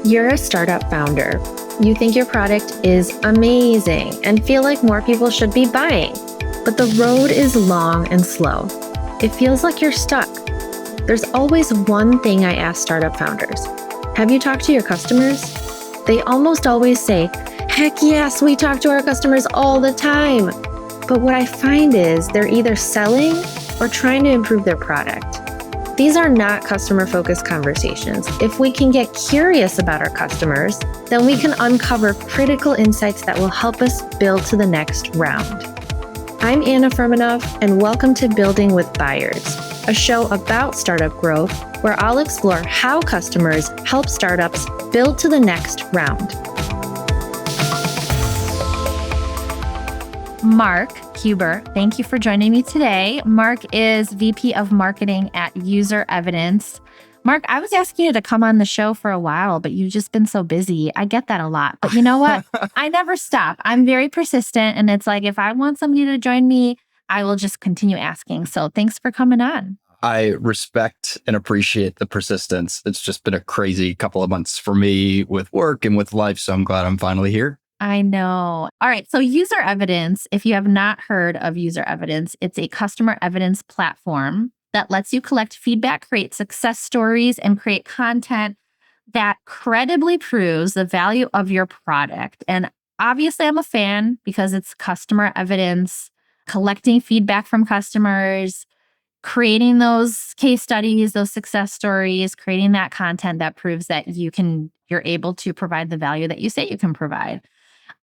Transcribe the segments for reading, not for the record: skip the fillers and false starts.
You're a startup founder. You think your product is amazing and feel like more people should be buying. But the road is long and slow. It feels like you're stuck. There's always one thing I ask startup founders. Have you talked to your customers? They almost always say, heck yes, we talk to our customers all the time. But what I find is they're either selling or trying to improve their product. These are not customer-focused conversations. If we can get curious about our customers, then we can uncover critical insights that will help us build to the next round. I'm Anna Firmenov, and welcome to Building with Buyers, a show about startup growth where I'll explore how customers help startups build to the next round. Mark Huber, thank you for joining me today. Mark is VP of Marketing at UserEvidence. Mark, I was asking you to come on the show for a while, but you've just been so busy. I get that a lot. But you know what? I never stop. I'm very persistent. And it's like, if I want somebody to join me, I will just continue asking. So thanks for coming on. I respect and appreciate the persistence. It's just been a crazy couple of months for me with work and with life. So I'm glad I'm finally here. I know. All right. So UserEvidence, if you have not heard of UserEvidence, it's a customer evidence platform that lets you collect feedback, create success stories, and create content that credibly proves the value of your product. And obviously, I'm a fan because it's customer evidence, collecting feedback from customers, creating those case studies, those success stories, creating that content that proves that you're able to provide the value that you say you can provide.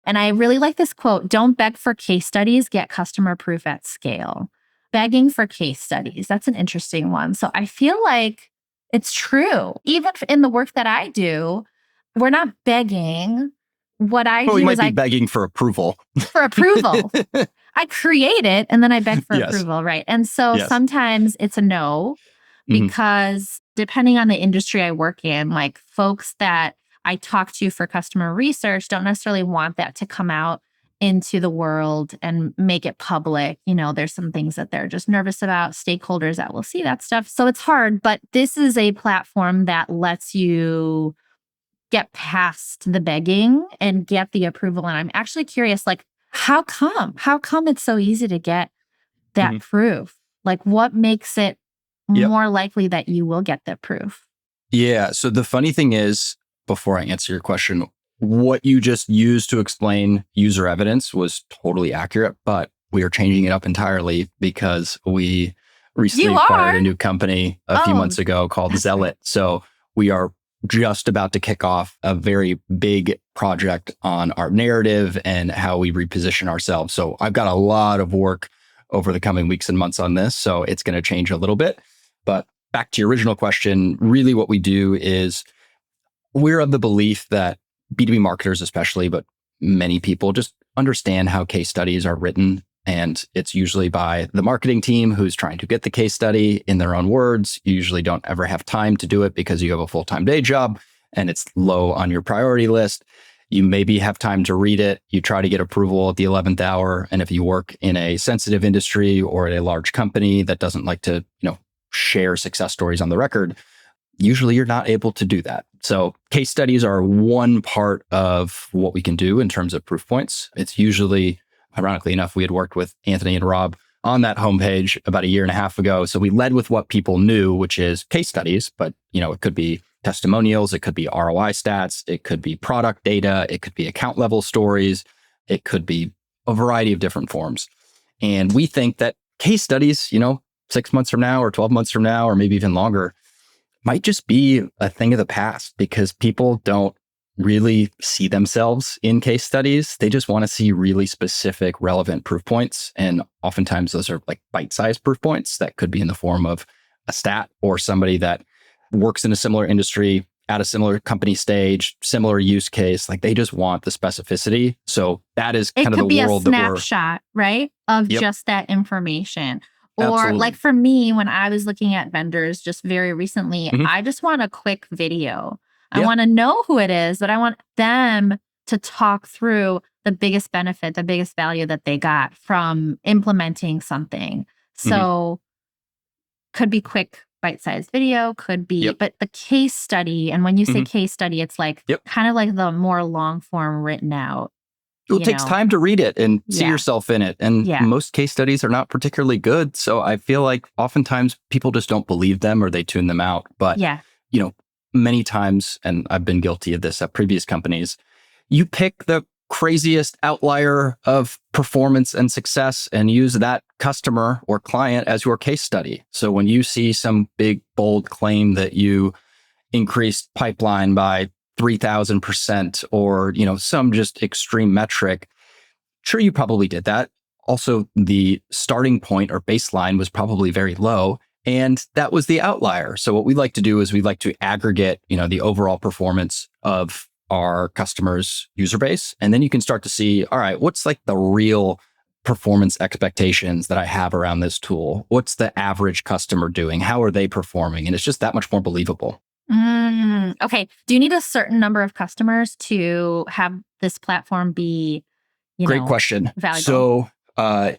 And I really like this quote, don't beg for case studies, get customer proof at scale. Begging for case studies, that's an interesting one. So I feel like it's true. Even in the work that I do, we're not begging. What I do we might is be begging for approval. For approval. I create it and then I beg for approval, right? And so sometimes it's a no because depending on the industry I work in, like folks that I talk to for customer research don't necessarily want that to come out into the world and make it public. You know, there's some things that they're just nervous about, stakeholders that will see that stuff. So it's hard, but this is a platform that lets you get past the begging and get the approval. And I'm actually curious, like, how come? How come it's so easy to get that proof? Like, what makes it more likely that you will get the proof? Yeah. So the funny thing is, before I answer your question, what you just used to explain user evidence was totally accurate, but we are changing it up entirely because we recently acquired a new company a few months ago called Zealot. So we are just about to kick off a very big project on our narrative and how we reposition ourselves. So I've got a lot of work over the coming weeks and months on this. So it's going to change a little bit. But back to your original question, really what we do is we're of the belief that B2B marketers especially, but many people just understand how case studies are written. And it's usually by the marketing team who's trying to get the case study in their own words. You usually don't ever have time to do it because you have a full-time day job and it's low on your priority list. You maybe have time to read it. You try to get approval at the 11th hour. And if you work in a sensitive industry or at a large company that doesn't like to, share success stories on the record, usually you're not able to do that. So case studies are one part of what we can do in terms of proof points. It's usually, ironically enough, we had worked with Anthony and Rob on that homepage about a year and a half ago. So we led with what people knew, which is case studies, but it could be testimonials, it could be ROI stats, it could be product data, it could be account level stories, it could be a variety of different forms. And we think that case studies, 6 months from now or 12 months from now, or maybe even longer, might just be a thing of the past because people don't really see themselves in case studies. They just want to see really specific, relevant proof points. And oftentimes those are like bite-sized proof points that could be in the form of a stat or somebody that works in a similar industry at a similar company stage, similar use case. Like they just want the specificity. So that is kind of the world that we're... It could be a snapshot, right? Of just that information. Or Absolutely. Like for me, when I was looking at vendors just very recently, I just want a quick video. I want to know who it is, but I want them to talk through the biggest benefit, the biggest value that they got from implementing something. So could be quick, bite-sized video, could be, Yep. but the case study, and when you say Mhm. case study, it's like Yep. kind of like the more long form written out. It takes time to read it and see Yeah. yourself in it. And Yeah. most case studies are not particularly good. So I feel like oftentimes people just don't believe them or they tune them out. But, Yeah. many times, and I've been guilty of this at previous companies, you pick the craziest outlier of performance and success and use that customer or client as your case study. So when you see some big, bold claim that you increased pipeline by 3,000% or, some just extreme metric, sure, you probably did that. Also, the starting point or baseline was probably very low. And that was the outlier. So what we like to do is we like to aggregate, the overall performance of our customers' user base. And then you can start to see, all right, what's like the real performance expectations that I have around this tool? What's the average customer doing? How are they performing? And it's just that much more believable. Okay. Do you need a certain number of customers to have this platform be, Great question. valuable? So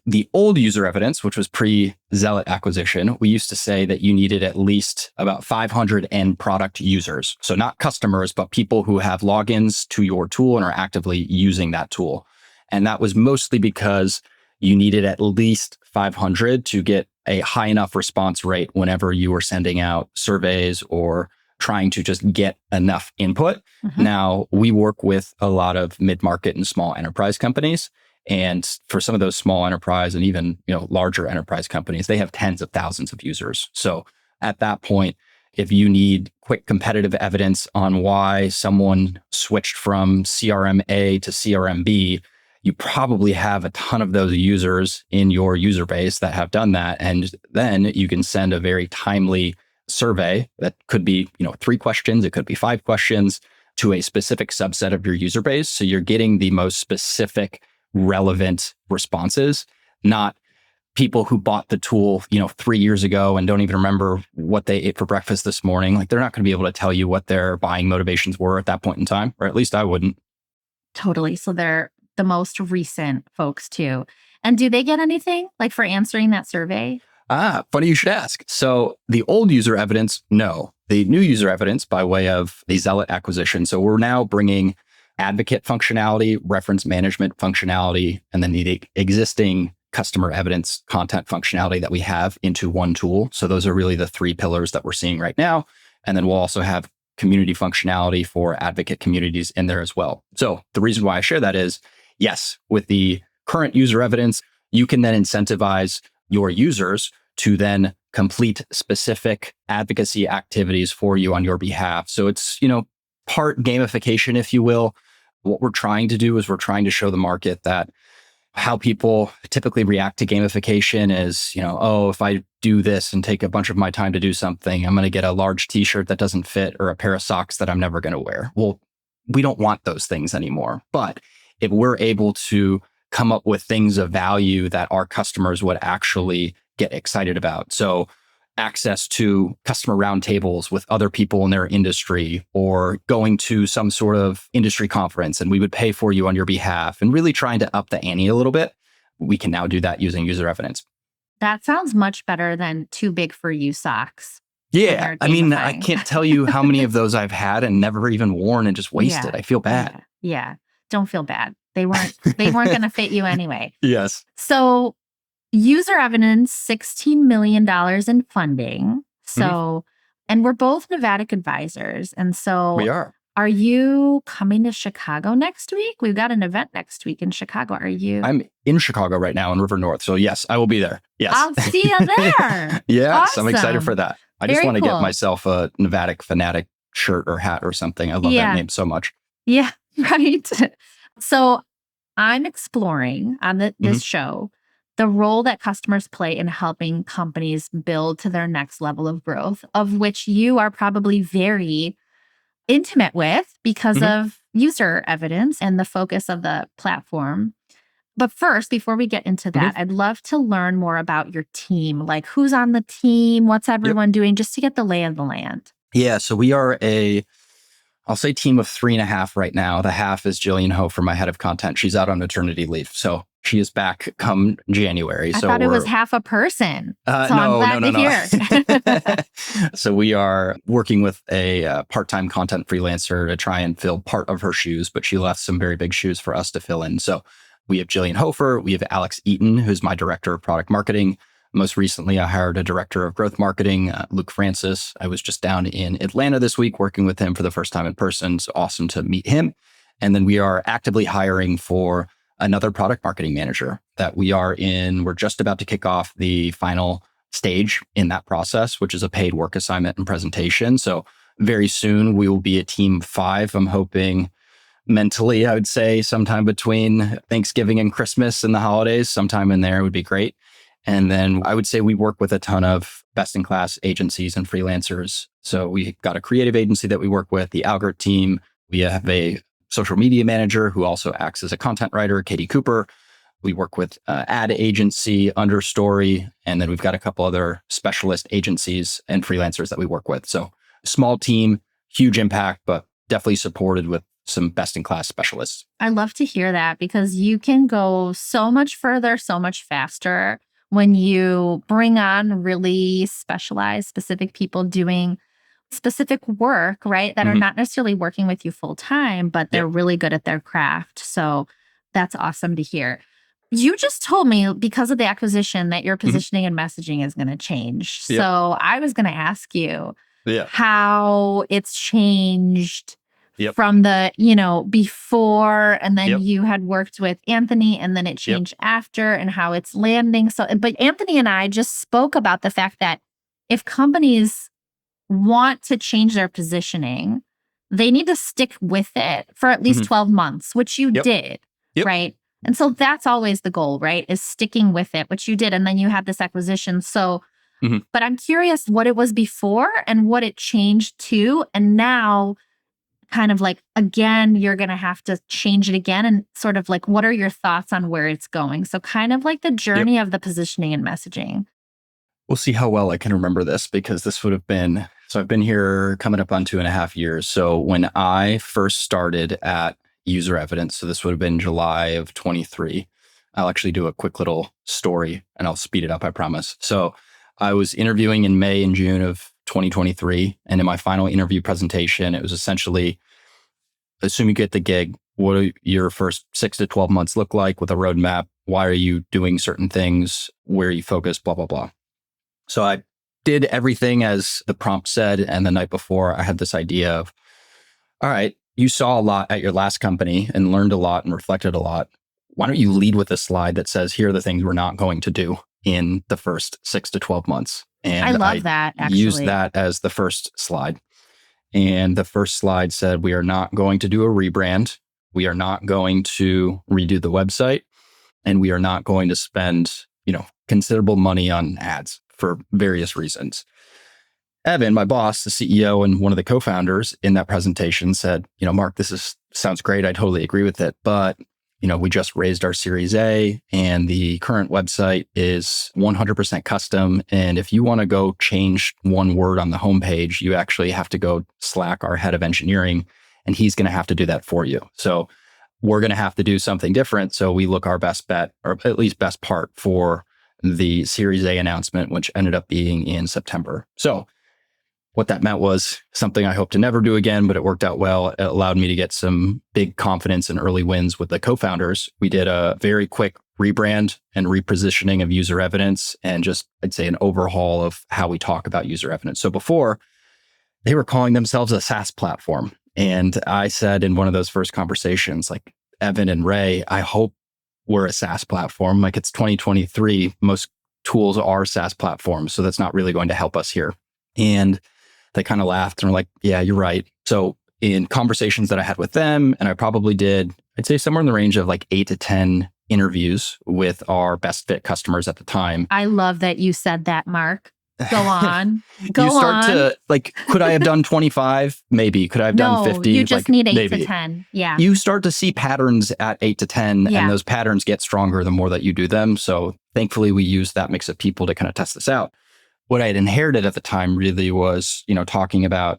the old UserEvidence, which was pre-Zealot acquisition, we used to say that you needed at least about 500 end product users. So not customers, but people who have logins to your tool and are actively using that tool. And that was mostly because you needed at least 500 to get a high enough response rate whenever you were sending out surveys or trying to just get enough input. Mhm. Now, we work with a lot of mid-market and small enterprise companies. And for some of those small enterprise and even, larger enterprise companies, they have tens of thousands of users. So at that point, if you need quick competitive evidence on why someone switched from CRM A to CRM B, you probably have a ton of those users in your user base that have done that. And then you can send a very timely survey that could be, 3 questions, it could be 5 questions to a specific subset of your user base. So you're getting the most specific, relevant responses, not people who bought the tool, 3 years ago and don't even remember what they ate for breakfast this morning. Like they're not going to be able to tell you what their buying motivations were at that point in time, or at least I wouldn't. Totally. So they're the most recent folks too. And do they get anything like for answering that survey? Funny you should ask. So the old UserEvidence, no. The new UserEvidence by way of the Zealot acquisition. So we're now bringing advocate functionality, reference management functionality, and then the existing customer evidence content functionality that we have into one tool. So those are really the 3 pillars that we're seeing right now. And then we'll also have community functionality for advocate communities in there as well. So the reason why I share that is, yes, with the current UserEvidence, you can then incentivize your users to then complete specific advocacy activities for you on your behalf. So it's, part gamification, if you will. What we're trying to do is we're trying to show the market that how people typically react to gamification is, if I do this and take a bunch of my time to do something, I'm going to get a large t-shirt that doesn't fit or a pair of socks that I'm never going to wear. Well, we don't want those things anymore. But if we're able to come up with things of value that our customers would actually get excited about. So access to customer roundtables with other people in their industry, or going to some sort of industry conference and we would pay for you on your behalf, and really trying to up the ante a little bit. We can now do that using UserEvidence. That sounds much better than too big for you socks. Yeah. I mean, I can't tell you how many of those I've had and never even worn and just wasted. I feel bad. Yeah. Don't feel bad. They weren't going to fit you anyway. Yes. So UserEvidence, $16 million in funding. So, and we're both Navattic advisors. And so We are you coming to Chicago next week? We've got an event next week in Chicago. Are you? I'm in Chicago right now in River North. So yes, I will be there. Yes. I'll see you there. Yes. Awesome. I'm excited for that. I just Very want to cool. get myself a Navattic fanatic shirt or hat or something. I love that name so much. Yeah, right. So I'm exploring on this show the role that customers play in helping companies build to their next level of growth, of which you are probably very intimate with because of UserEvidence and the focus of the platform. But first, before we get into that, I'd love to learn more about your team. Like who's on the team, what's everyone doing, just to get the lay of the land. Yeah, so we are I'll say team of 3.5 right now. The half is Jillian Hofer, my head of content. She's out on maternity leave. So She is back come January. I thought it was half a person. So I'm glad to hear. So we are working with a part-time content freelancer to try and fill part of her shoes, but she left some very big shoes for us to fill in. So we have Jillian Hofer, we have Alex Eaton, who's my director of product marketing. Most recently, I hired a director of growth marketing, Luke Francis. I was just down in Atlanta this week working with him for the first time in person. So awesome to meet him. And then we are actively hiring for another product marketing manager that we're just about to kick off the final stage in that process, which is a paid work assignment and presentation. So very soon we will be a team of 5. I'm hoping mentally, I would say sometime between Thanksgiving and Christmas and the holidays, sometime in there would be great. And then I would say we work with a ton of best-in-class agencies and freelancers. So we got a creative agency that we work with, the Algorit team. We have a social media manager who also acts as a content writer, Katie Cooper. We work with ad agency, Understory, and then we've got a couple other specialist agencies and freelancers that we work with. So small team, huge impact, but definitely supported with some best-in-class specialists. I love to hear that because you can go so much further, so much faster when you bring on really specialized, specific people doing specific work, right? That are not necessarily working with you full time, but they're really good at their craft. So that's awesome to hear. You just told me because of the acquisition that your positioning and messaging is going to change. So I was going to ask you how it's changed from the, before, and then you had worked with Anthony and then it changed after, and how it's landing. So, but Anthony and I just spoke about the fact that if companies want to change their positioning, they need to stick with it for at least 12 months, which you did, right? And so that's always the goal, right? Is sticking with it, which you did. And then you had this acquisition. So, but I'm curious what it was before and what it changed to. And now kind of like, again, you're going to have to change it again. And sort of like, what are your thoughts on where it's going? So kind of like the journey of the positioning and messaging. We'll see how well I can remember this, because this would have been, so I've been here coming up on 2.5 years. So when I first started at UserEvidence, so this would have been July of 23, I'll actually do a quick little story and I'll speed it up, I promise. So I was interviewing in May and June of 2023. And in my final interview presentation, it was essentially, assume you get the gig, what do your first 6 to 12 months look like with a roadmap? Why are you doing certain things? Where are you focused? Blah, blah, blah. So I did everything as the prompt said. And the night before, I had this idea of, all right, you saw a lot at your last company and learned a lot and reflected a lot. Why don't you lead with a slide that says, here are the things we're not going to do in the first 6 to 12 months. And I love that, actually. Used that as the first slide. And the first slide said, we are not going to do a rebrand. We are not going to redo the website. And we are not going to spend, considerable money on ads for various reasons. Evan, my boss, the CEO and one of the co-founders in that presentation said, Mark, sounds great. I totally agree with it. But, we just raised our Series A and the current website is 100% custom. And if you want to go change one word on the homepage, you actually have to go Slack our head of engineering, and he's going to have to do that for you. So we're going to have to do something different. So we look our best bet, or at least best part, for the Series A announcement, which ended up being in September. So what that meant was something I hope to never do again, but it worked out well. It allowed me to get some big confidence and early wins with the co-founders. We did a very quick rebrand and repositioning of UserEvidence, and just, I'd say, an overhaul of how we talk about UserEvidence. So before, they were calling themselves a SaaS platform. And I said in one of those first conversations, like, Evan and Ray, I hope we're a SaaS platform. Like, it's 2023. Most tools are SaaS platforms. So that's not really going to help us here. And they kind of laughed and were like, yeah, you're right. So in conversations that I had with them, and I probably did, I'd say somewhere in the range of like 8 to 10 interviews with our best fit customers at the time. I love that you said that, Mark. Go on. You start to, like, could I have done 25? Maybe. Could I have done 50? You just need 8 maybe. to 10. Yeah. You start to see patterns at 8 to 10, and those patterns get stronger the more that you do them. So thankfully, we used that mix of people to kind of test this out. What I had inherited at the time really was, talking about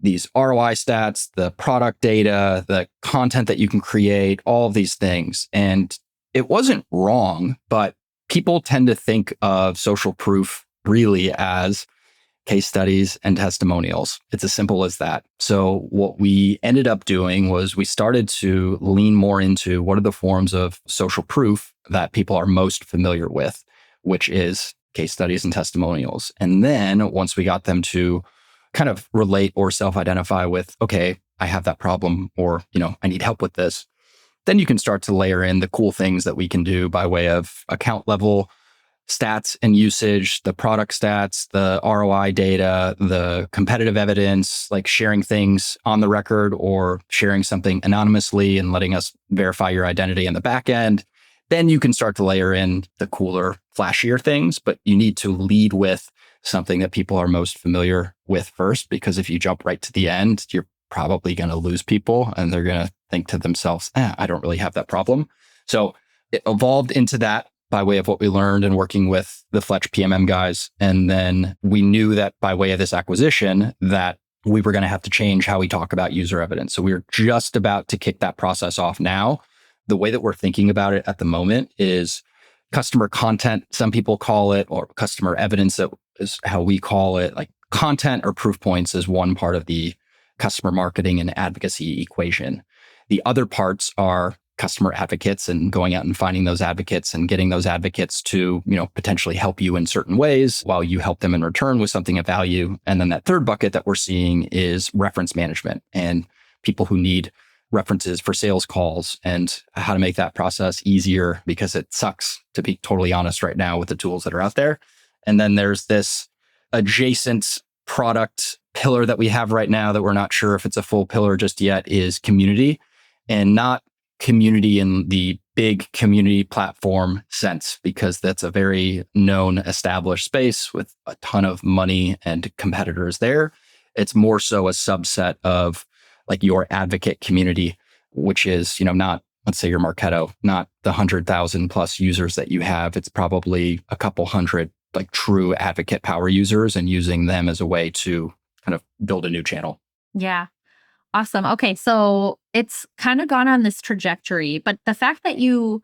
these ROI stats, the product data, the content that you can create, all of these things. And it wasn't wrong, but people tend to think of social proof really as case studies and testimonials. It's as simple as that. So what we ended up doing was we started to lean more into what are the forms of social proof that people are most familiar with, which is case studies and testimonials. And then once we got them to kind of relate or self-identify with, okay, I have that problem, or, I need help with this, then you can start to layer in the cool things that we can do by way of account level stats and usage, the product stats, the ROI data, the competitive evidence, like sharing things on the record or sharing something anonymously and letting us verify your identity in the back end. Then you can start to layer in the cooler, flashier things, but you need to lead with something that people are most familiar with first, because if you jump right to the end, you're probably going to lose people and they're going to think to themselves, I don't really have that problem. So it evolved into that by way of what we learned and working with the Fletch PMM guys. And then we knew that by way of this acquisition that we were going to have to change how we talk about user evidence. So we were just about to kick that process off now. The way that we're thinking about it at the moment is customer content, some people call it, or customer evidence, that is how we call it. Like content or proof points is one part of the customer marketing and advocacy equation. The other parts are customer advocates and going out and finding those advocates and getting those advocates to, potentially help you in certain ways while you help them in return with something of value. And then that third bucket that we're seeing is reference management and people who need references for sales calls and how to make that process easier, because it sucks, to be totally honest, right now with the tools that are out there. And then there's this adjacent product pillar that we have right now that we're not sure if it's a full pillar just yet, is community, and not community in the big community platform sense, because that's a very known, established space with a ton of money and competitors there. It's more so a subset of like your advocate community, which is, not, let's say your Marketo, not the 100,000 plus users that you have. It's probably a couple hundred like true advocate power users, and using them as a way to kind of build a new channel. Yeah. Awesome. Okay. So it's kind of gone on this trajectory, but the fact that you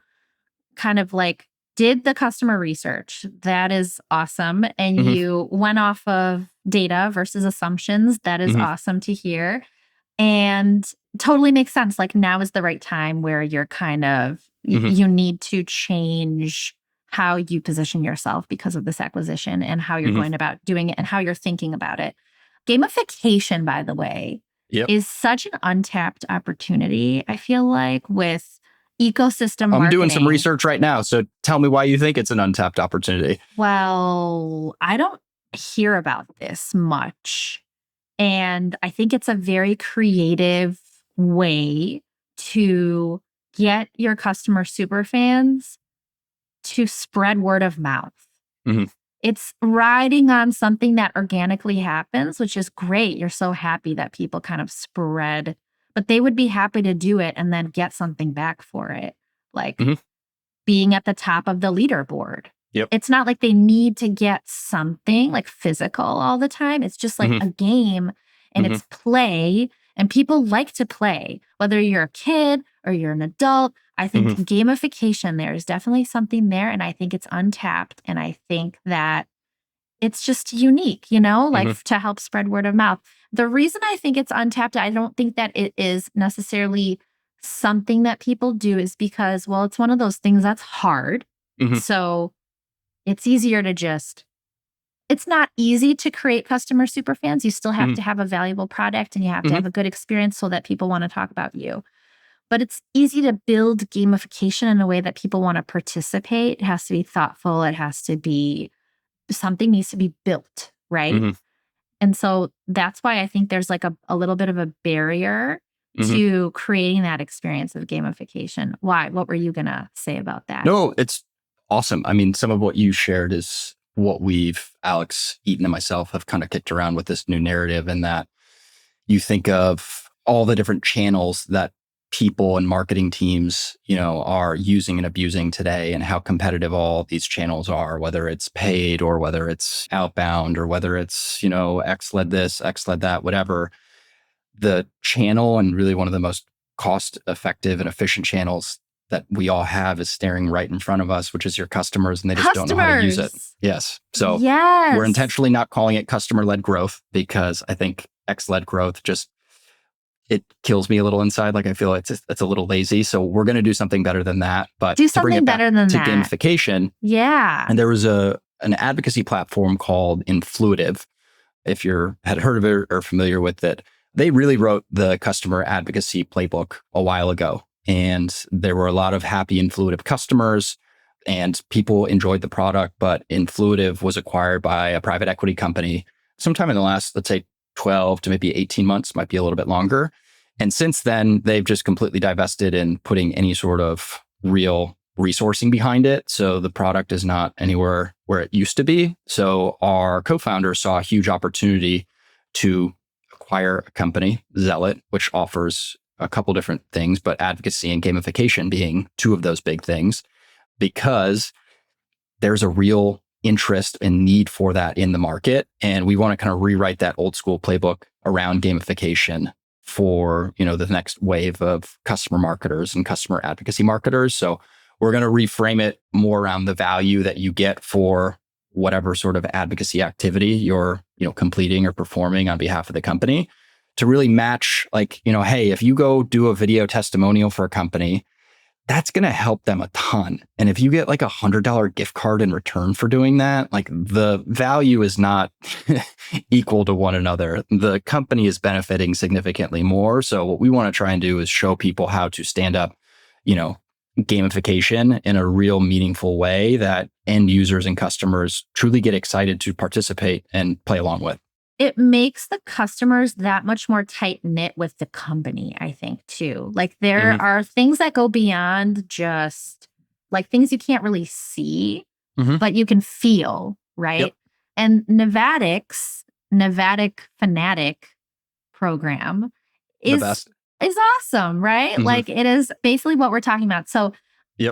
kind of like did the customer research, that is awesome. And you went off of data versus assumptions. That is awesome to hear. And totally makes sense. Like now is the right time where you're kind of, you need to change how you position yourself because of this acquisition and how you're going about doing it and how you're thinking about it. Gamification, by the way, is such an untapped opportunity, I feel like, with ecosystem marketing. I'm doing some research right now. So tell me why you think it's an untapped opportunity. Well, I don't hear about this much. And I think it's a very creative way to get your customer superfans to spread word of mouth. It's riding on something that organically happens, which is great. You're so happy that people kind of spread, but they would be happy to do it and then get something back for it. Like being at the top of the leaderboard. It's not like they need to get something like physical all the time. It's just like a game and it's play, and people like to play, whether you're a kid or you're an adult. I think gamification, there is definitely something there, and I think it's untapped, and I think that it's just unique, like to help spread word of mouth. The reason I think it's untapped, I don't think that it is necessarily something that people do, is because, well, it's one of those things that's hard. So it's easier to it's not easy to create customer superfans. You still have to have a valuable product, and you have to have a good experience so that people want to talk about you. But it's easy to build gamification in a way that people want to participate. It has to be thoughtful. It has to be, something needs to be built, right? And so that's why I think there's like a little bit of a barrier to creating that experience of gamification. Why? What were you going to say about that? No, it's awesome. I mean, some of what you shared is what Alex, Eaton, and myself have kind of kicked around with this new narrative, and that you think of all the different channels that people and marketing teams, are using and abusing today, and how competitive all these channels are, whether it's paid or whether it's outbound or whether it's, X led this, X led that, whatever. The channel, and really one of the most cost effective and efficient channels that we all have is staring right in front of us, which is your customers, and they just don't know how to use it. Yes. So we're intentionally not calling it customer-led growth because I think X-led growth just, it kills me a little inside. Like I feel it's a little lazy. So we're going to do something better than that. But do to bring something it back better than to that. gamification. Yeah. And there was an advocacy platform called Influitive. If you had heard of it or familiar with it, they really wrote the customer advocacy playbook a while ago. And there were a lot of happy Influitive customers and people enjoyed the product. But Influitive was acquired by a private equity company sometime in the last, let's say, 12 to maybe 18 months, might be a little bit longer. And since then, they've just completely divested in putting any sort of real resourcing behind it. So the product is not anywhere where it used to be. So our co-founder saw a huge opportunity to acquire a company, Zealot, which offers a couple different things, but advocacy and gamification being two of those big things, because there's a real interest and need for that in the market. And we want to kind of rewrite that old school playbook around gamification for, the next wave of customer marketers and customer advocacy marketers. So we're going to reframe it more around the value that you get for whatever sort of advocacy activity you're, completing or performing on behalf of the company, to really match hey, if you go do a video testimonial for a company, that's going to help them a ton. And if you get like $100 gift card in return for doing that, like the value is not equal to one another. The company is benefiting significantly more. So what we want to try and do is show people how to stand up, gamification in a real meaningful way that end users and customers truly get excited to participate and play along with. It makes the customers that much more tight knit with the company, I think, too. Like there are things that go beyond just like things you can't really see, but you can feel, right? Yep. And Navattic Fanatic program is awesome, right? Like it is basically what we're talking about. So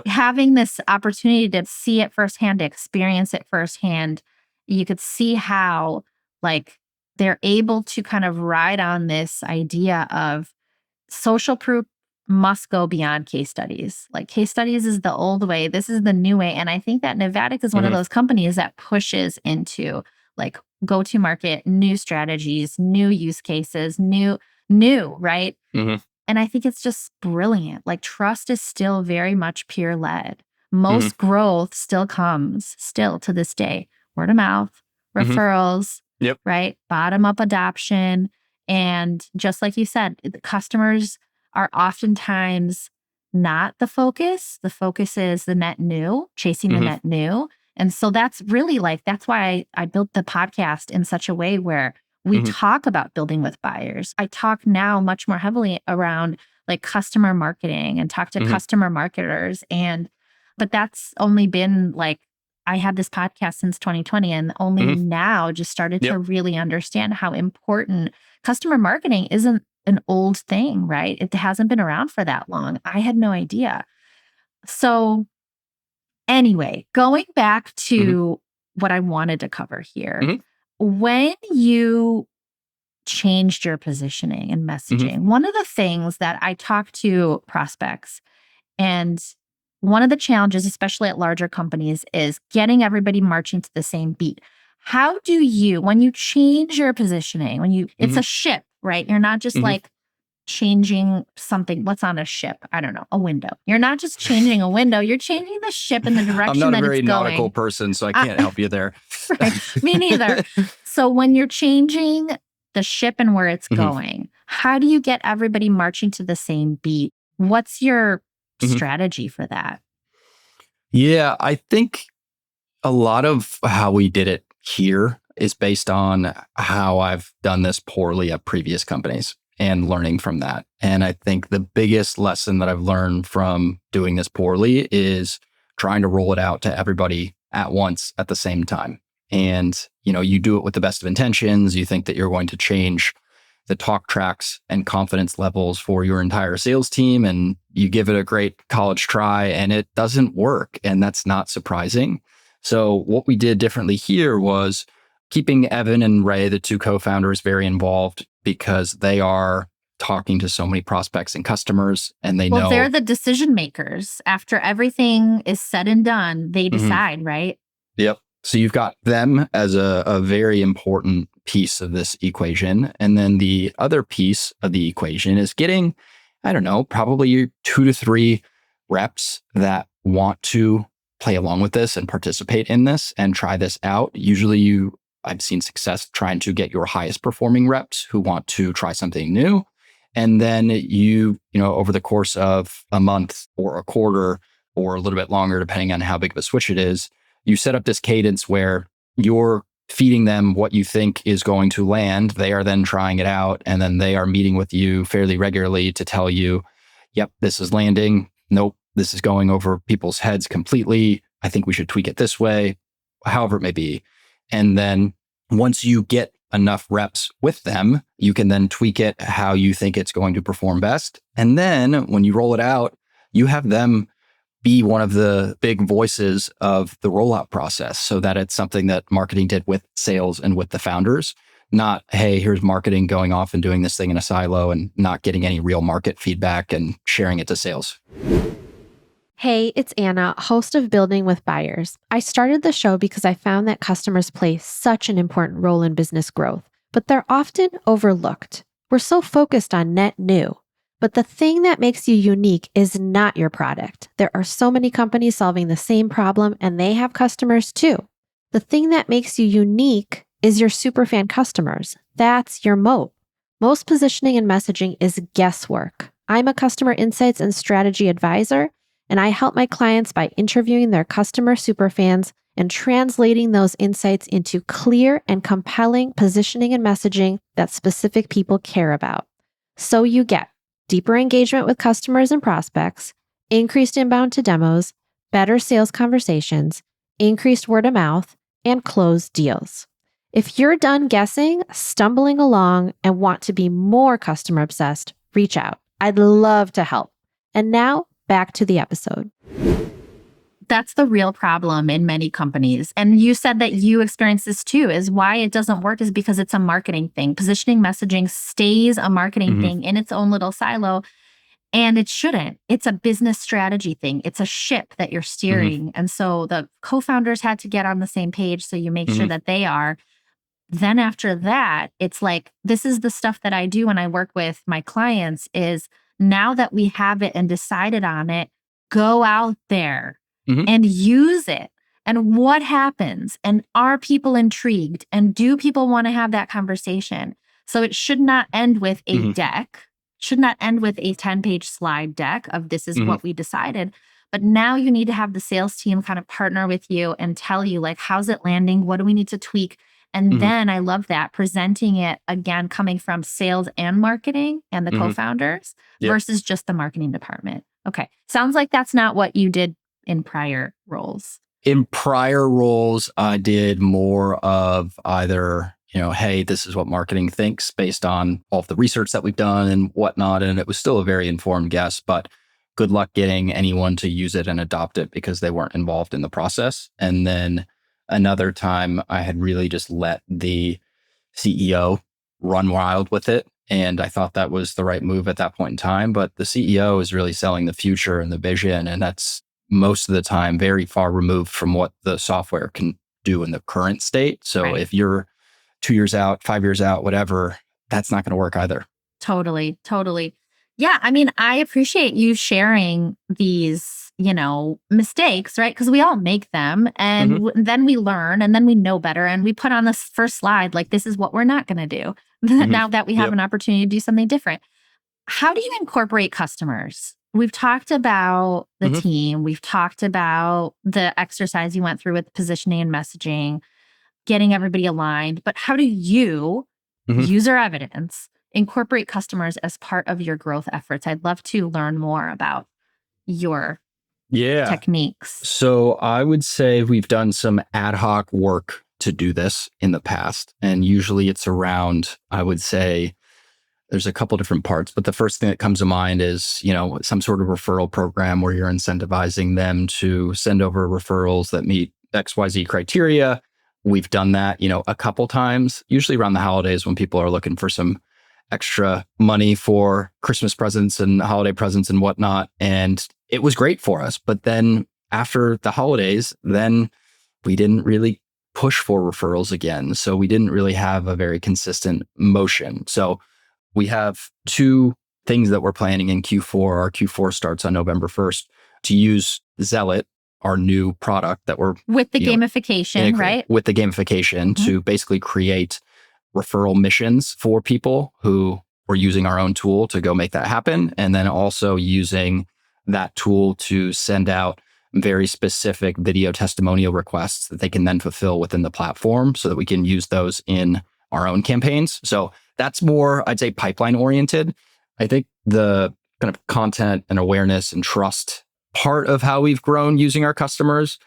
having this opportunity to see it firsthand, to experience it firsthand, you could see how like they're able to kind of ride on this idea of social proof must go beyond case studies. Like case studies is the old way. This is the new way. And I think that Navattic is one of those companies that pushes into like go-to-market, new strategies, new use cases, new, right? And I think it's just brilliant. Like trust is still very much peer-led. Most growth still comes to this day. Word of mouth, referrals, right? Bottom-up adoption. And just like you said, the customers are oftentimes not the focus. The focus is the net new, chasing the net new. And so that's really that's why I built the podcast in such a way where we talk about building with buyers. I talk now much more heavily around like customer marketing and talk to customer marketers. But that's only been I had this podcast since 2020 and only now just started to really understand how important customer marketing isn't an old thing, right? It hasn't been around for that long. I had no idea. So anyway, going back to what I wanted to cover here, when you changed your positioning and messaging, one of the things that I talk to prospects, and one of the challenges, especially at larger companies, is getting everybody marching to the same beat. How do you, when you change your positioning, it's a ship, right? You're not just changing something. What's on a ship? I don't know, a window. You're not just changing a window. You're changing the ship in the direction that it's going. I'm not a very nautical person, so I can't help you there. Right. Me neither. So when you're changing the ship and where it's going, how do you get everybody marching to the same beat? What's your strategy for that? Yeah, I think a lot of how we did it here is based on how I've done this poorly at previous companies and learning from that. And I think the biggest lesson that I've learned from doing this poorly is trying to roll it out to everybody at once at the same time. And, you do it with the best of intentions. You think that you're going to change the talk tracks and confidence levels for your entire sales team, and you give it a great college try and it doesn't work. And that's not surprising. So what we did differently here was keeping Evan and Ray, the two co-founders, very involved because they are talking to so many prospects and customers, and they Well, know they're the decision makers. After everything is said and done, they decide, right? Yep. So you've got them as a very important piece of this equation. And then the other piece of the equation is getting, I don't know, probably 2 to 3 reps that want to play along with this and participate in this and try this out. Usually I've seen success trying to get your highest performing reps who want to try something new. And then over the course of a month or a quarter or a little bit longer, depending on how big of a switch it is, you set up this cadence where you're feeding them what you think is going to land. They are then trying it out, and then they are meeting with you fairly regularly to tell you, yep, this is landing. Nope, this is going over people's heads completely. I think we should tweak it this way, however it may be. And then once you get enough reps with them, you can then tweak it how you think it's going to perform best. And then when you roll it out, you have them be one of the big voices of the rollout process so that it's something that marketing did with sales and with the founders, not, hey, here's marketing going off and doing this thing in a silo and not getting any real market feedback and sharing it to sales. Hey, it's Anna, host of Building with Buyers. I started the show because I found that customers play such an important role in business growth, but they're often overlooked. We're so focused on net new. But the thing that makes you unique is not your product. There are so many companies solving the same problem, and they have customers too. The thing that makes you unique is your superfan customers. That's your moat. Most positioning and messaging is guesswork. I'm a customer insights and strategy advisor, and I help my clients by interviewing their customer superfans and translating those insights into clear and compelling positioning and messaging that specific people care about. So you get deeper engagement with customers and prospects, increased inbound to demos, better sales conversations, increased word of mouth, and closed deals. If you're done guessing, stumbling along, and want to be more customer obsessed, reach out. I'd love to help. And now, back to the episode. That's the real problem in many companies. And you said that you experienced this too, is why it doesn't work is because it's a marketing thing. Positioning messaging stays a marketing thing in its own little silo, and it shouldn't. It's a business strategy thing. It's a ship that you're steering. And so the co-founders had to get on the same page so you make sure that they are. Then after that, it's like, this is the stuff that I do when I work with my clients is now that we have it and decided on it, go out there and use it. And what happens? And are people intrigued? And do people want to have that conversation? So it should not end with a deck, should not end with a 10-page slide deck of this is what we decided. But now you need to have the sales team kind of partner with you and tell you, like, how's it landing? What do we need to tweak? And then I love that, presenting it again, coming from sales and marketing and the co-founders versus just the marketing department. Okay. Sounds like that's not what you did in prior roles. In prior roles, I did more of either, hey, this is what marketing thinks based on all of the research that we've done and whatnot. And it was still a very informed guess, but good luck getting anyone to use it and adopt it because they weren't involved in the process. And then another time I had really just let the CEO run wild with it. And I thought that was the right move at that point in time. But the CEO is really selling the future and the vision. And that's most of the time very far removed from what the software can do in the current state. So if you're 2 years out, 5 years out, whatever, that's not going to work either. Totally. Yeah. I mean, I appreciate you sharing these, mistakes, right? Because we all make them and then we learn and then we know better. And we put on this first slide, like, this is what we're not going to do now that we have an opportunity to do something different. How do you incorporate customers? We've talked about the team. We've talked about the exercise you went through with positioning and messaging, getting everybody aligned. But how do you, UserEvidence, incorporate customers as part of your growth efforts? I'd love to learn more about your techniques. So I would say we've done some ad hoc work to do this in the past. And usually it's around, I would say, there's a couple different parts, but the first thing that comes to mind is, some sort of referral program where you're incentivizing them to send over referrals that meet XYZ criteria. We've done that, a couple times, usually around the holidays when people are looking for some extra money for Christmas presents and holiday presents and whatnot. And it was great for us. But then after the holidays, then we didn't really push for referrals again. So we didn't really have a very consistent motion. So we have two things that we're planning in Q4. Our Q4 starts on November 1st to use Zealot, our new product that we're with the gamification, right? With the gamification to basically create referral missions for people who were using our own tool to go make that happen. And then also using that tool to send out very specific video testimonial requests that they can then fulfill within the platform so that we can use those in our own campaigns. So that's more, I'd say, pipeline oriented. I think the kind of content and awareness and trust part of how we've grown using our customers,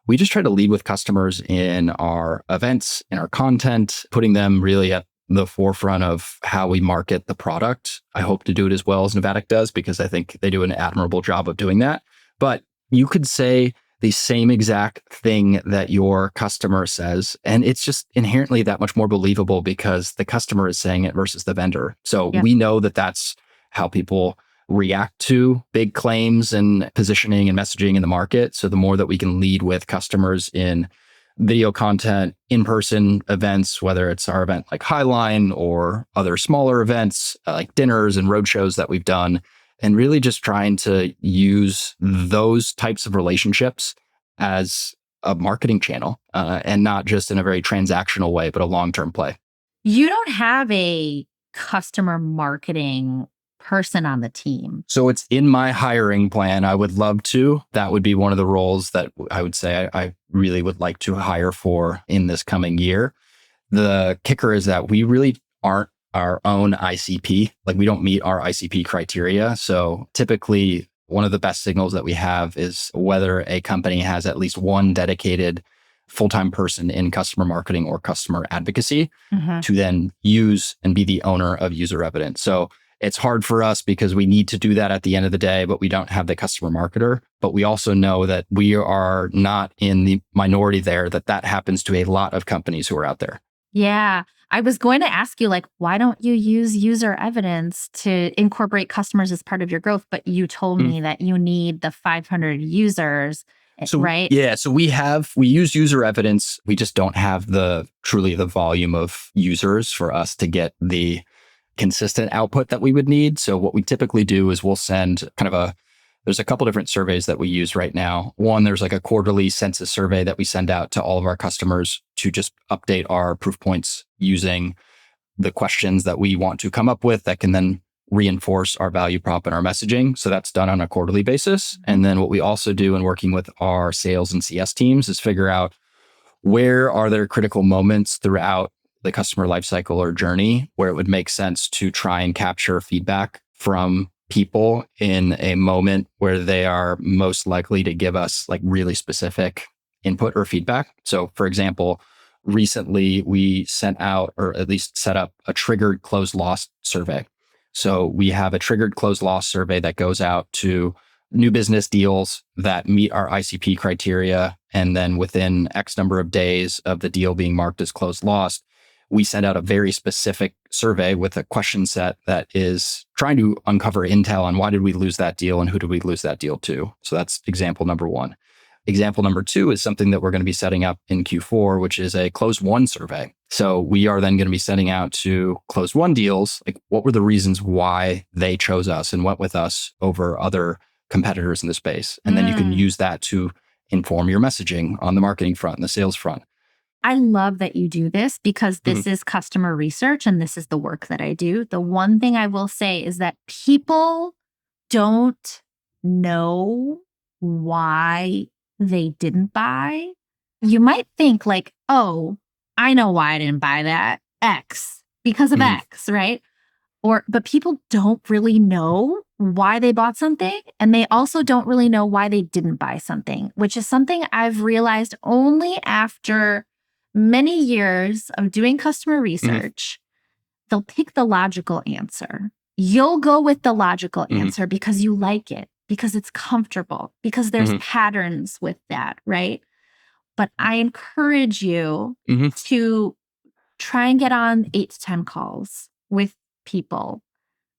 we just try to lead with customers in our events, in our content, putting them really at the forefront of how we market the product. I hope to do it as well as Navattic does, because I think they do an admirable job of doing that. But you could say the same exact thing that your customer says, and it's just inherently that much more believable because the customer is saying it versus the vendor. So we know that that's how people react to big claims and positioning and messaging in the market. So the more that we can lead with customers in video content, in-person events, whether it's our event like Highline or other smaller events like dinners and roadshows that we've done, and really just trying to use those types of relationships as a marketing channel and not just in a very transactional way, but a long-term play. You don't have a customer marketing person on the team. So it's in my hiring plan. I would love to. That would be one of the roles that I would say I really would like to hire for in this coming year. The kicker is that we really aren't our own ICP. Like, we don't meet our ICP criteria. So typically one of the best signals that we have is whether a company has at least one dedicated full-time person in customer marketing or customer advocacy to then use and be the owner of UserEvidence. So it's hard for us because we need to do that at the end of the day, but we don't have the customer marketer. But we also know that we are not in the minority there, that happens to a lot of companies who are out there. Yeah. I was going to ask you, like, why don't you use UserEvidence to incorporate customers as part of your growth? But you told me that you need the 500 users, right? Yeah. So we use UserEvidence. We just don't have truly the volume of users for us to get the consistent output that we would need. So what we typically do is we'll send there's a couple different surveys that we use right now. One, there's like a quarterly census survey that we send out to all of our customers to just update our proof points using the questions that we want to come up with that can then reinforce our value prop and our messaging. So that's done on a quarterly basis. And then what we also do in working with our sales and CS teams is figure out where are there critical moments throughout the customer lifecycle or journey where it would make sense to try and capture feedback from people in a moment where they are most likely to give us like really specific input or feedback. So for example, recently we sent out, or at least set up, a triggered closed loss survey. So we have a triggered closed loss survey that goes out to new business deals that meet our ICP criteria. And then within X number of days of the deal being marked as closed loss, we send out a very specific survey with a question set that is trying to uncover intel on why did we lose that deal and who did we lose that deal to. So that's example number one. Example number two is something that we're going to be setting up in Q4, which is a closed won survey. So we are then going to be sending out to closed won deals, like what were the reasons why they chose us and went with us over other competitors in the space. And then you can use that to inform your messaging on the marketing front and the sales front. I love that you do this because this is customer research and this is the work that I do. The one thing I will say is that people don't know why they didn't buy. You might think like, oh, I know why I didn't buy that, X, because of X, right? But people don't really know why they bought something. And they also don't really know why they didn't buy something, which is something I've realized only after many years of doing customer research. They'll pick the logical answer. You'll go with the logical answer because you like it, because it's comfortable, because there's patterns with that, right? But I encourage you to try and get on 8 to 10 calls with people,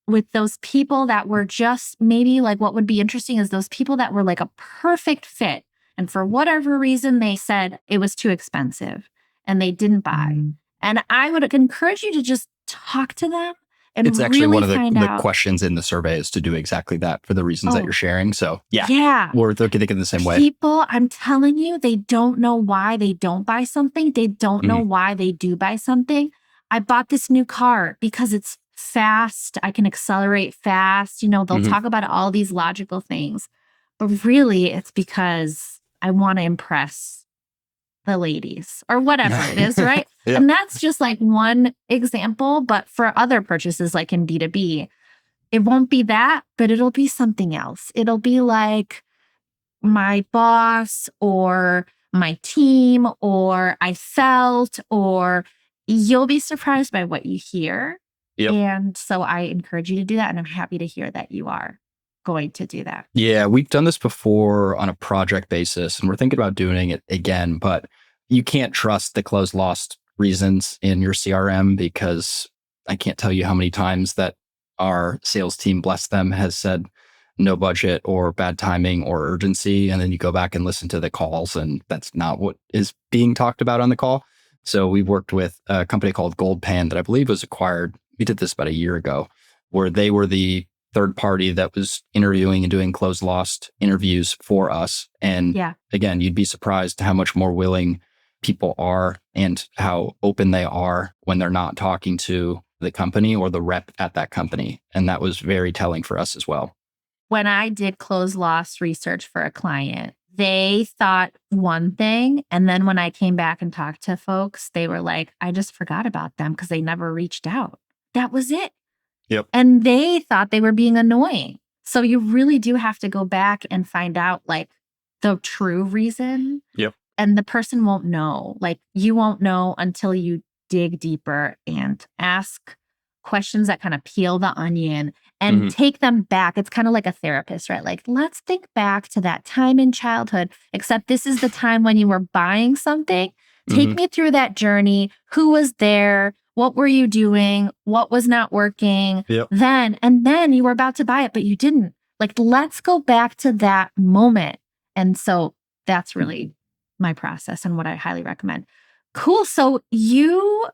with those people that were just maybe like what would be interesting is those people that were like a perfect fit. And for whatever reason, they said it was too expensive and they didn't buy. And I would encourage you to just talk to them and It's actually really one of find the out. questions in the survey is to do exactly that for the reasons that you're sharing. So Yeah. we're thinking the same way. People, I'm telling you, they don't know why they don't buy something. They don't know why they do buy something. I bought this new car because it's fast. I can accelerate fast. They'll talk about all these logical things. But really, it's because I want to impress the ladies or whatever it is, right? Yeah. And that's just like one example. But for other purchases, like in B2B, it won't be that, but it'll be something else. It'll be like my boss or my team or I felt, or you'll be surprised by what you hear. Yep. And so I encourage you to do that. And I'm happy to hear that you are going to do that. Yeah, we've done this before on a project basis, and we're thinking about doing it again, but you can't trust the close lost reasons in your CRM because I can't tell you how many times that our sales team, bless them, has said no budget or bad timing or urgency. And then you go back and listen to the calls, and that's not what is being talked about on the call. So we've worked with a company called Gold Pan that I believe was acquired. We did this about a year ago, where they were the third party that was interviewing and doing closed lost interviews for us. And again, you'd be surprised how much more willing people are and how open they are when they're not talking to the company or the rep at that company. And that was very telling for us as well. When I did closed loss research for a client, they thought one thing. And then when I came back and talked to folks, they were like, I just forgot about them because they never reached out. That was it. Yep. And they thought they were being annoying. So you really do have to go back and find out like the true reason. Yep. And the person won't know. Like you won't know until you dig deeper and ask questions that kind of peel the onion and take them back. It's kind of like a therapist, right? Like, let's think back to that time in childhood, except this is the time when you were buying something. Take me through that journey. Who was there? What were you doing? What was not working? Then you were about to buy it, but you didn't. Like, let's go back to that moment. And so that's really my process and what I highly recommend. Cool. So you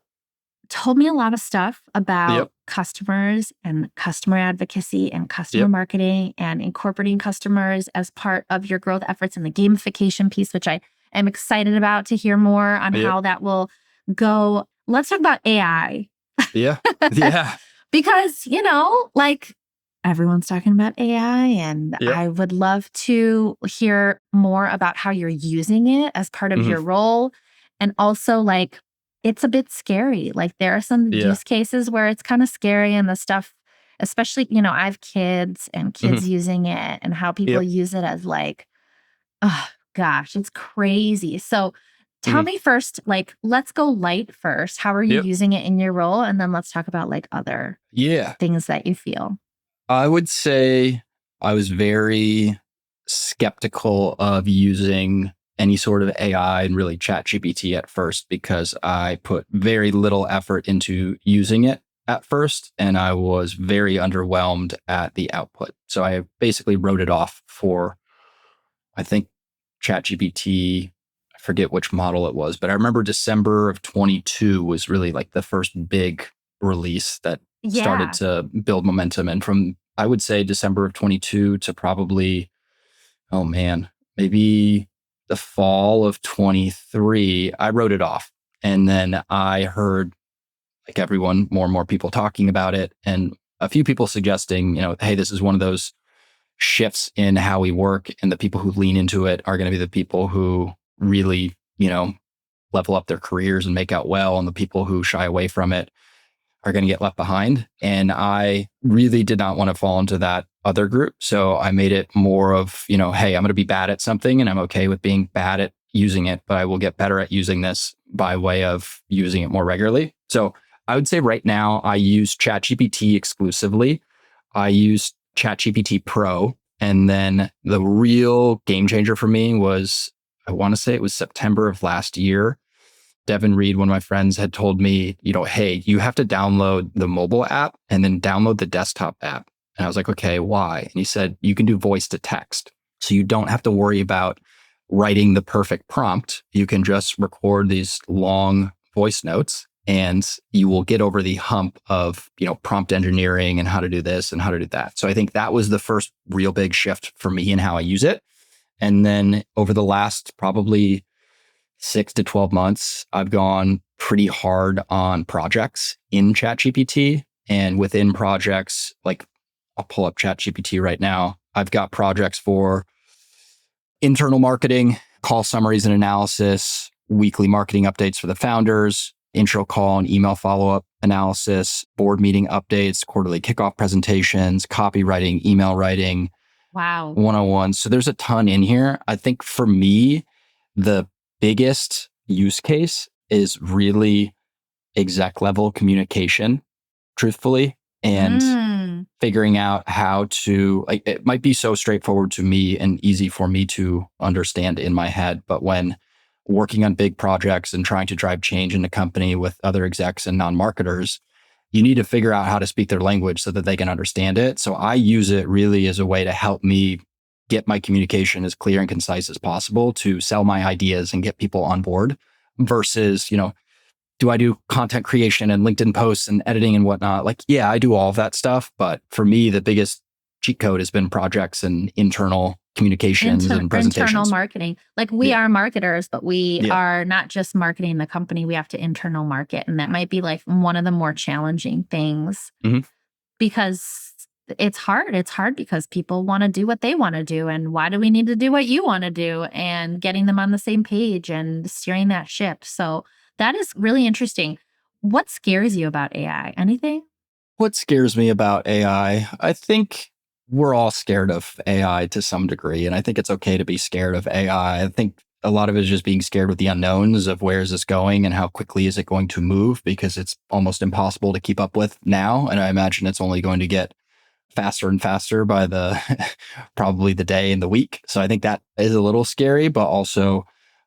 told me a lot of stuff about customers and customer advocacy and customer marketing and incorporating customers as part of your growth efforts and the gamification piece, which I am excited about to hear more on how that will go. Let's talk about AI. Yeah. Because, like everyone's talking about AI and I would love to hear more about how you're using it as part of your role. And also like, it's a bit scary. Like there are some use cases where it's kind of scary and the stuff, especially, I have kids and kids using it and how people use it as like, oh gosh, it's crazy. So tell me first, like, let's go light first. How are you using it in your role? And then let's talk about like other things that you feel. I would say I was very skeptical of using any sort of AI and really ChatGPT at first because I put very little effort into using it at first and I was very underwhelmed at the output. So I basically wrote it off for, I think, ChatGPT. I forget which model it was, but I remember December of 22 was really like the first big release that started to build momentum. And from, I would say, December of 22 to probably, maybe the fall of 23, I wrote it off. And then I heard, like everyone, more and more people talking about it and a few people suggesting, hey, this is one of those shifts in how we work. And the people who lean into it are going to be the people who really, level up their careers and make out well. And the people who shy away from it are going to get left behind. And I really did not want to fall into that other group. So I made it more of, hey, I'm going to be bad at something and I'm okay with being bad at using it, but I will get better at using this by way of using it more regularly. So I would say right now I use ChatGPT exclusively. I use ChatGPT Pro. And then the real game changer for me was, I want to say it was September of last year. Devin Reed, one of my friends, had told me, hey, you have to download the mobile app and then download the desktop app. And I was like, okay, why? And he said, you can do voice to text. So you don't have to worry about writing the perfect prompt. You can just record these long voice notes and you will get over the hump of, prompt engineering and how to do this and how to do that. So I think that was the first real big shift for me in how I use it. And then over the last probably 6 to 12 months, I've gone pretty hard on projects in ChatGPT. And within projects, like I'll pull up ChatGPT right now. I've got projects for internal marketing, call summaries and analysis, weekly marketing updates for the founders, intro call and email follow-up analysis, board meeting updates, quarterly kickoff presentations, copywriting, email writing. Wow. 101. So there's a ton in here. I think for me, the biggest use case is really exec level communication, truthfully, and figuring out how to, it might be so straightforward to me and easy for me to understand in my head, but when working on big projects and trying to drive change in the company with other execs and non-marketers, you need to figure out how to speak their language so that they can understand it. So I use it really as a way to help me get my communication as clear and concise as possible to sell my ideas and get people on board versus, do I do content creation and LinkedIn posts and editing and whatnot? Like, yeah, I do all of that stuff. But for me, the biggest cheat code has been projects and internal communications and presentations. Internal marketing. Like we are marketers, but we are not just marketing the company. We have to internal market. And that might be like one of the more challenging things because it's hard. It's hard because people want to do what they want to do. And why do we need to do what you want to do? And getting them on the same page and steering that ship. So that is really interesting. What scares you about AI? Anything? What scares me about AI? I think we're all scared of AI to some degree. And I think it's okay to be scared of AI. I think a lot of it is just being scared with the unknowns of where is this going and how quickly is it going to move, because it's almost impossible to keep up with now. And I imagine it's only going to get faster and faster by the probably the day and the week. So I think that is a little scary, but also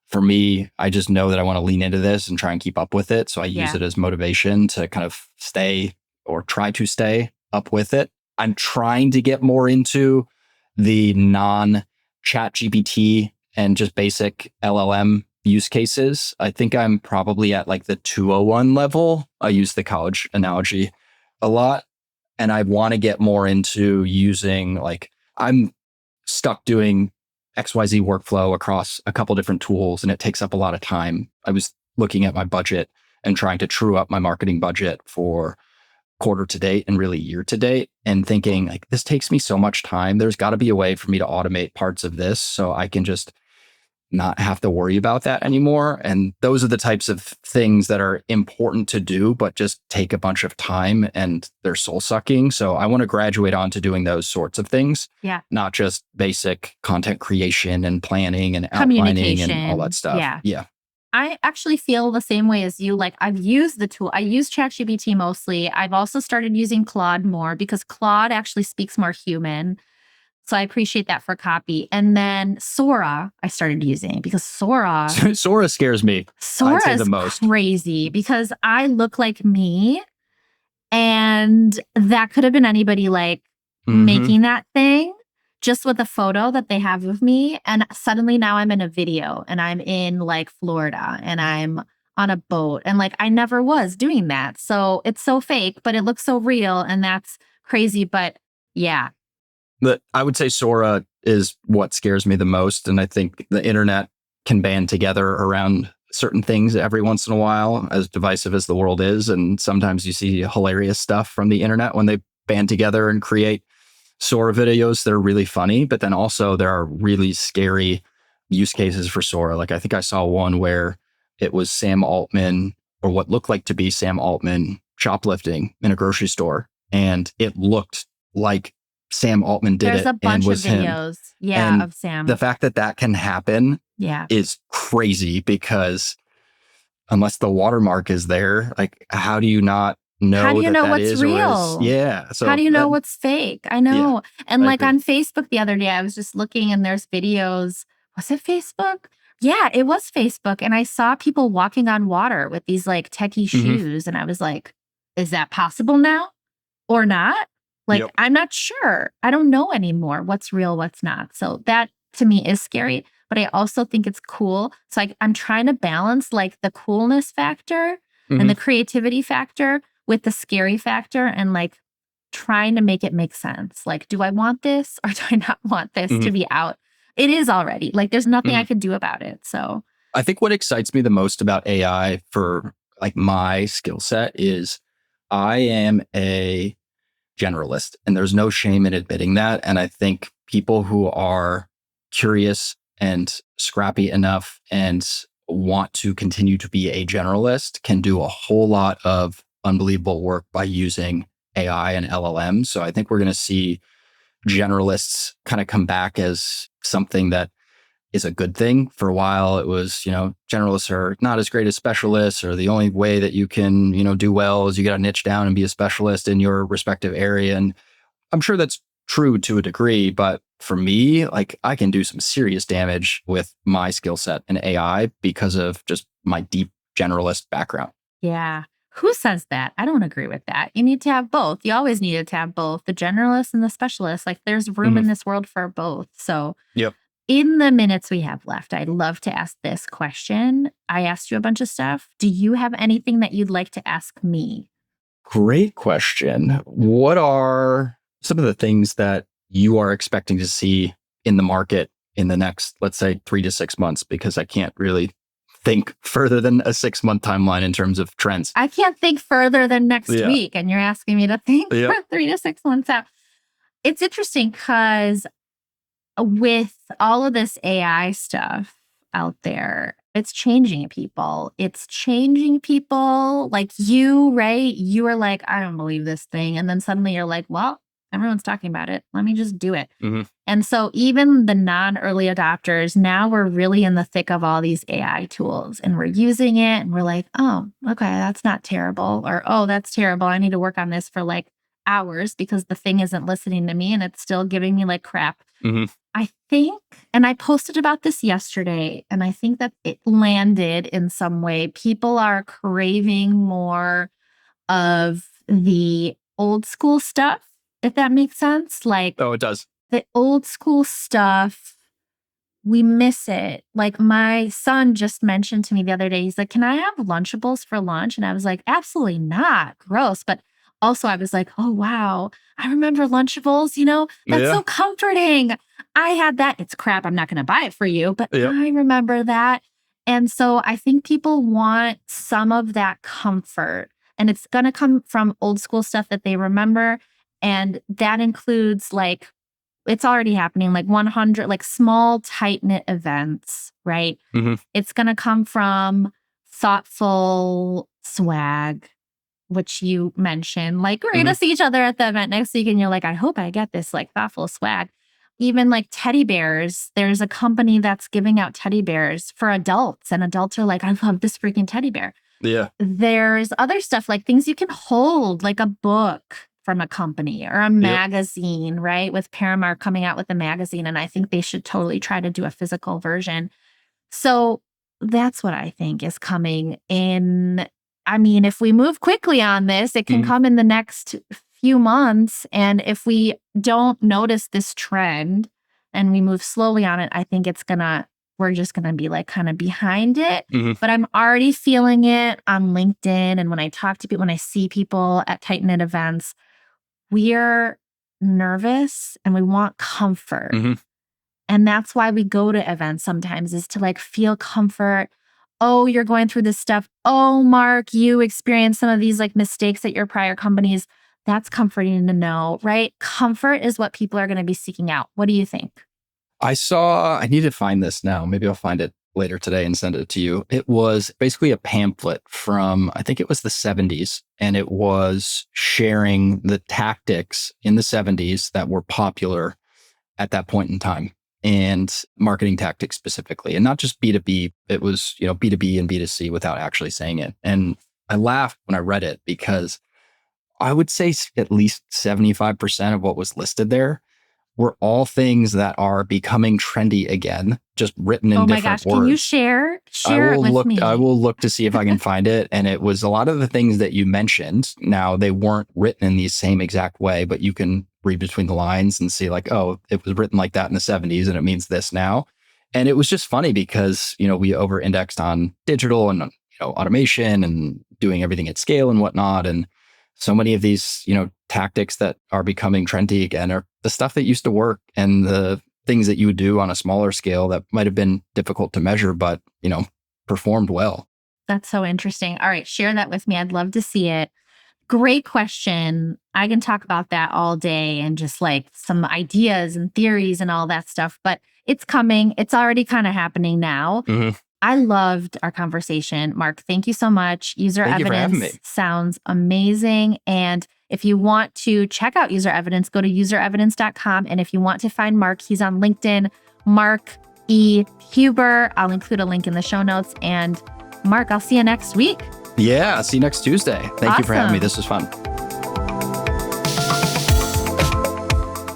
for me, I just know that I want to lean into this and try and keep up with it. So I use it as motivation to kind of stay or try to stay up with it. I'm trying to get more into the non-chat GPT and just basic LLM use cases. I think I'm probably at like the 201 level. I use the college analogy a lot. And I want to get more into using, like, I'm stuck doing XYZ workflow across a couple different tools and it takes up a lot of time. I was looking at my budget and trying to true up my marketing budget for quarter to date and really year to date and thinking like, this takes me so much time. There's got to be a way for me to automate parts of this so I can just not have to worry about that anymore. And those are the types of things that are important to do, but just take a bunch of time and they're soul sucking. So I want to graduate on to doing those sorts of things. Yeah. Not just basic content creation and planning and outlining and all that stuff. Yeah. I actually feel the same way as you. Like I've used the tool. I use ChatGPT mostly. I've also started using Claude more because Claude actually speaks more human. So I appreciate that for copy. And then Sora, I started using because Sora scares me. Sora is the most crazy because I look like me. And that could have been anybody like making that thing just with a photo that they have of me. And suddenly now I'm in a video and I'm in like Florida and I'm on a boat. And like I never was doing that. So it's so fake, but it looks so real. And that's crazy. But yeah. But I would say Sora is what scares me the most. And I think the internet can band together around certain things every once in a while, as divisive as the world is. And sometimes you see hilarious stuff from the internet when they band together and create Sora videos that are really funny. But then also there are really scary use cases for Sora. Like I think I saw one where it was Sam Altman, or what looked like to be Sam Altman, shoplifting in a grocery store. And it looked like Sam Altman did There's it. There's a bunch and of videos, of Sam. The fact that that can happen is crazy, because unless the watermark is there, like how do you not know? How do you know that what's real? So how do you know what's fake? I know. And like agree. On Facebook the other day, I was just looking and there's videos. Was it Facebook? Yeah, it was Facebook. And I saw people walking on water with these like techie shoes. And I was like, is that possible now or not? Like, Yep. I'm not sure. I don't know anymore what's real, what's not. So that to me is scary, but I also think it's cool. So I'm trying to balance like the coolness factor and the creativity factor with the scary factor and like trying to make it make sense. Like, do I want this or do I not want this to be out? It is already. Like, there's nothing I could do about it. So I think what excites me the most about AI for like my skill set is I am a generalist and there's no shame in admitting that. And I think people who are curious and scrappy enough and want to continue to be a generalist can do a whole lot of unbelievable work by using AI and LLM. So I think we're going to see generalists kind of come back as something that is a good thing. For a while, it was, generalists are not as great as specialists, or the only way that you can, do well is you got to niche down and be a specialist in your respective area. And I'm sure that's true to a degree, but for me, like I can do some serious damage with my skill set in AI because of just my deep generalist background. yeah. Who says that? I don't agree with that. You need to have both. You always needed to have both the generalist and the specialist. Like there's room in this world for both. So Yep. in the minutes we have left, I'd love to ask this question. I asked you a bunch of stuff. Do you have anything that you'd like to ask me? Great question. What are some of the things that you are expecting to see in the market in the next, let's say, 3 to 6 months? Because I can't really think further than a 6-month timeline in terms of trends. I can't think further than next week. And you're asking me to think for 3 to 6 months out. It's interesting because with all of this AI stuff out there, it's changing people. It's changing people like you, right? You are like, I don't believe this thing. And then suddenly you're like, well, everyone's talking about it. Let me just do it. And so even the non-early adopters, now we're really in the thick of all these AI tools and we're using it and we're like, oh, okay, that's not terrible. Or, oh, that's terrible. I need to work on this for like hours because the thing isn't listening to me and it's still giving me like crap. I think, and I posted about this yesterday, and I think that it landed in some way. People are craving more of the old school stuff, if that makes sense. Like, Oh, it does. The old school stuff, we miss it. Like my son just mentioned to me the other day, he's like, can I have Lunchables for lunch? And I was like, absolutely not. Gross. But also I was like, oh, wow. I remember Lunchables, that's so comforting. I had that. It's crap. I'm not going to buy it for you, but I remember that. And so I think people want some of that comfort, and it's going to come from old school stuff that they remember. And that includes like, it's already happening, like 100, like small, tight-knit events, right? It's going to come from thoughtful swag, which you mentioned. Like, we're going to see each other at the event next week, and you're like, I hope I get this, like, thoughtful swag. Even like teddy bears, there's a company that's giving out teddy bears for adults, and adults are like, I love this freaking teddy bear. Yeah. There's other stuff, like things you can hold, like a book from a company or a magazine, right? With Paramount coming out with a magazine. And I think they should totally try to do a physical version. So that's what I think is coming in. I mean, if we move quickly on this, it can come in the next few months. And if we don't notice this trend and we move slowly on it, I think we're just going to be like kind of behind it. But I'm already feeling it on LinkedIn. And when I talk to people, when I see people at tight-knit events, we're nervous and we want comfort. And that's why we go to events sometimes, is to like feel comfort. Oh, you're going through this stuff. Oh, Mark, you experienced some of these like mistakes at your prior companies. That's comforting to know, right? Comfort is what people are going to be seeking out. What do you think? I need to find this now. Maybe I'll find it later today and send it to you. It was basically a pamphlet from, I think it was the 70s, and it was sharing the tactics in the 70s that were popular at that point in time, and marketing tactics specifically, and not just B2B. It was, B2B and B2C without actually saying it. And I laughed when I read it because I would say at least 75% of what was listed there were all things that are becoming trendy again, just written in Oh my different gosh. words. Can you share it with me? I will look to see if I can find it. And it was a lot of the things that you mentioned. Now, they weren't written in the same exact way, but you can read between the lines and see like, oh, it was written like that in the 70s and it means this now. And it was just funny because, we over-indexed on digital and, automation and doing everything at scale and whatnot. And so many of these, tactics that are becoming trendy again are the stuff that used to work and the things that you would do on a smaller scale that might have been difficult to measure, but, performed well. That's so interesting. All right. Share that with me. I'd love to see it. Great question. I can talk about that all day and just like some ideas and theories and all that stuff, but it's coming. It's already kind of happening now. Mm-hmm. I loved our conversation. Mark, thank you so much. UserEvidence sounds amazing. And if you want to check out UserEvidence, go to userevidence.com. And if you want to find Mark, he's on LinkedIn, Mark E. Huber. I'll include a link in the show notes. And Mark, I'll see you next week. Yeah, I'll see you next Tuesday. Thank you for having me. This was fun.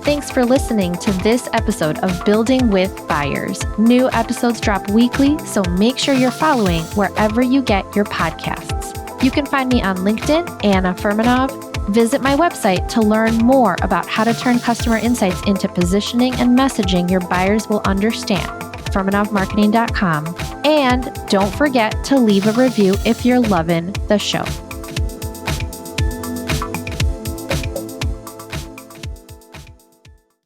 Thanks for listening to this episode of Building with Buyers. New episodes drop weekly, so make sure you're following wherever you get your podcasts. You can find me on LinkedIn, Anna Furmanov. Visit my website to learn more about how to turn customer insights into positioning and messaging your buyers will understand, furmanovmarketing.com. And don't forget to leave a review if you're loving the show.